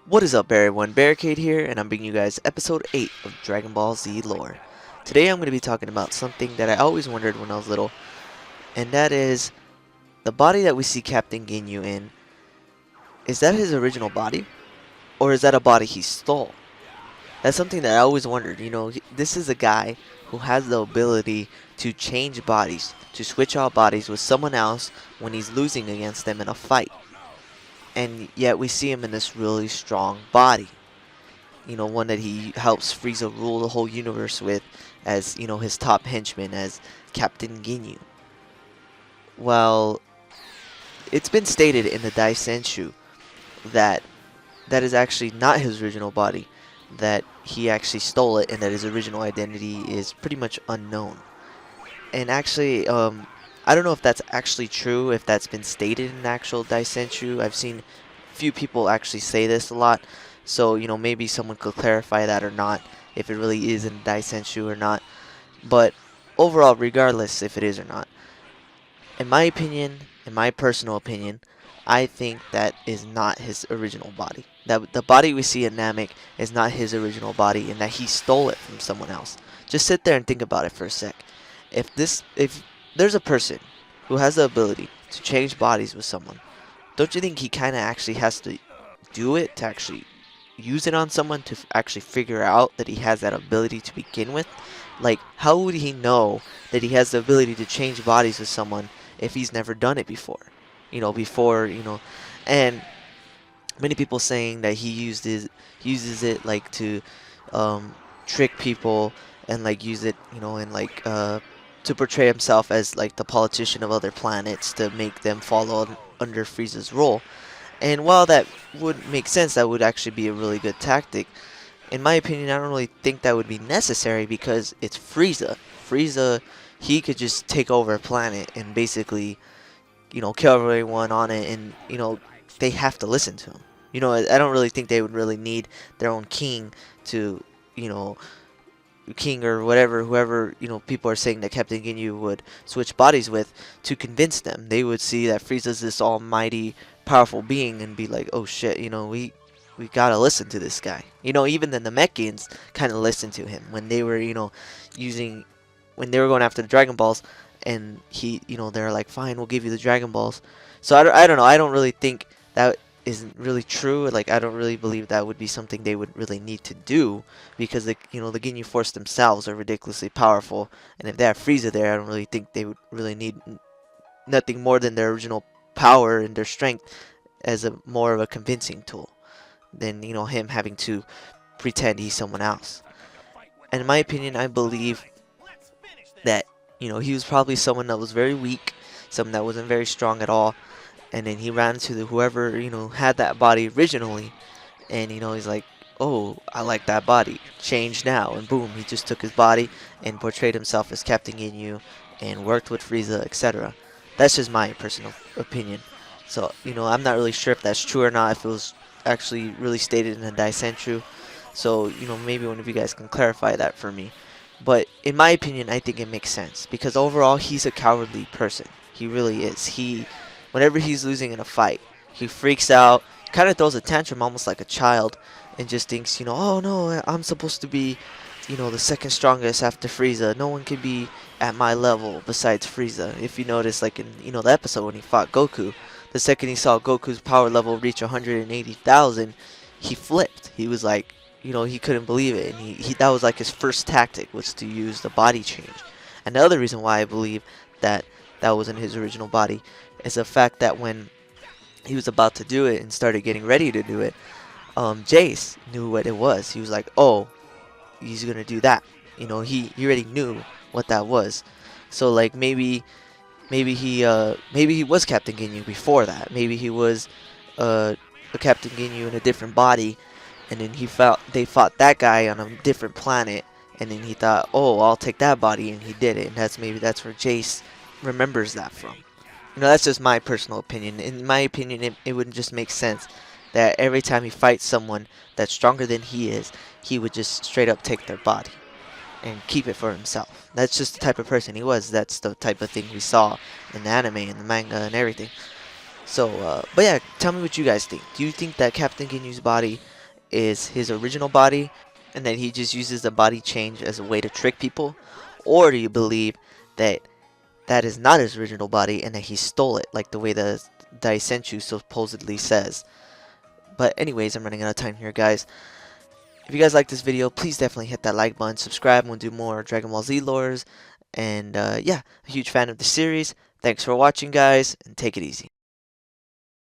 What is up, everyone? Barricade here, and I'm bringing you guys episode 8 of Dragon Ball Z Lore. Today I'm going to be talking about something that I always wondered when I was little, and that is the body that we see Captain Ginyu in. Is that his original body? Or is that a body he stole? That's something that I always wondered. This is a guy who has the ability to change bodies, to switch out bodies with someone else when he's losing against them in a fight. And yet we see him in this really strong body. One that he helps Frieza rule the whole universe with as, his top henchman, as Captain Ginyu. Well, it's been stated in the Daisenshu that that is actually not his original body, that he actually stole it, and that his original identity is pretty much unknown. And actually, I don't know if that's actually true, if that's been stated in actual Daisenshu. I've seen few people actually say this a lot, so maybe someone could clarify that or not, if it really is in Daisenshu or not. But overall, regardless if it is or not, in my opinion, in my personal opinion, I think that is not his original body. That the body we see in Namek is not his original body, and that he stole it from someone else. Just sit there and think about it for a sec. If there's a person who has the ability to change bodies with someone, don't you think he kind of actually has to do it to actually use it on someone to actually figure out that he has that ability to begin with? Like, how would he know that he has the ability to change bodies with someone if he's never done it before? And many people saying that uses it like to trick people and like use it, and like to portray himself as like the politician of other planets to make them follow under Frieza's rule. And while that would make sense, that would actually be a really good tactic. In my opinion, I don't really think that would be necessary because it's Frieza. Frieza, he could just take over a planet and basically, kill everyone on it, and they have to listen to him. I don't really think they would really need their own king to, king or whatever, whoever, people are saying that Captain Ginyu would switch bodies with to convince them. They would see that Frieza's this almighty, powerful being and be like, oh shit, we gotta listen to this guy. Even the Namekians kind of listened to him when they were, when they were going after the Dragon Balls, and they're like, fine, we'll give you the Dragon Balls. So I don't know, I don't really think that isn't really true. Like, I don't really believe that would be something they would really need to do, because the Ginyu Force themselves are ridiculously powerful, and if they have Frieza there, I don't really think they would really need nothing more than their original power and their strength as a more of a convincing tool than him having to pretend he's someone else. And in my opinion, I believe that he was probably someone that was very weak, someone that wasn't very strong at all, and then he ran to whoever had that body originally, and he's like, oh, I like that body, change now, and boom, he just took his body and portrayed himself as Captain Ginyu and worked with Frieza, etc. That's just my personal opinion. So I'm not really sure if that's true or not, if it was actually really stated in the Daisenshu. So maybe one of you guys can clarify that for me. But in my opinion, I think it makes sense, because overall he's a cowardly person. He really is. Whenever he's losing in a fight, he freaks out, kind of throws a tantrum almost like a child, and just thinks, oh no, I'm supposed to be, the second strongest after Frieza. No one can be at my level besides Frieza. If you notice, like in, the episode when he fought Goku, the second he saw Goku's power level reach 180,000, he flipped. He was like, he couldn't believe it, and he that was like his first tactic, was to use the body change. And the other reason why I believe that that wasn't his original body is the fact that when he was about to do it and started getting ready to do it, Jace knew what it was. He was like, oh, he's gonna do that. He already knew what that was. So like maybe he was Captain Ginyu before that. Maybe he was a Captain Ginyu in a different body, and then they fought that guy on a different planet, and then he thought, oh, I'll take that body, and he did it. And that's where Jace remembers that from. That's just my personal opinion. In my opinion, it would just make sense that every time he fights someone that's stronger than he is, he would just straight up take their body and keep it for himself. That's just the type of person he was. That's the type of thing we saw in the anime and the manga and everything. So, but yeah, tell me what you guys think. Do you think that Captain Ginyu's body is his original body and that he just uses the body change as a way to trick people? Or do you believe that that is not his original body and that he stole it, like the way the Daisenchu supposedly says? But anyways, I'm running out of time here, guys. If you guys like this video, please definitely hit that like button, subscribe, and we'll do more Dragon Ball Z lores. And yeah, a huge fan of the series. Thanks for watching, guys, and take it easy.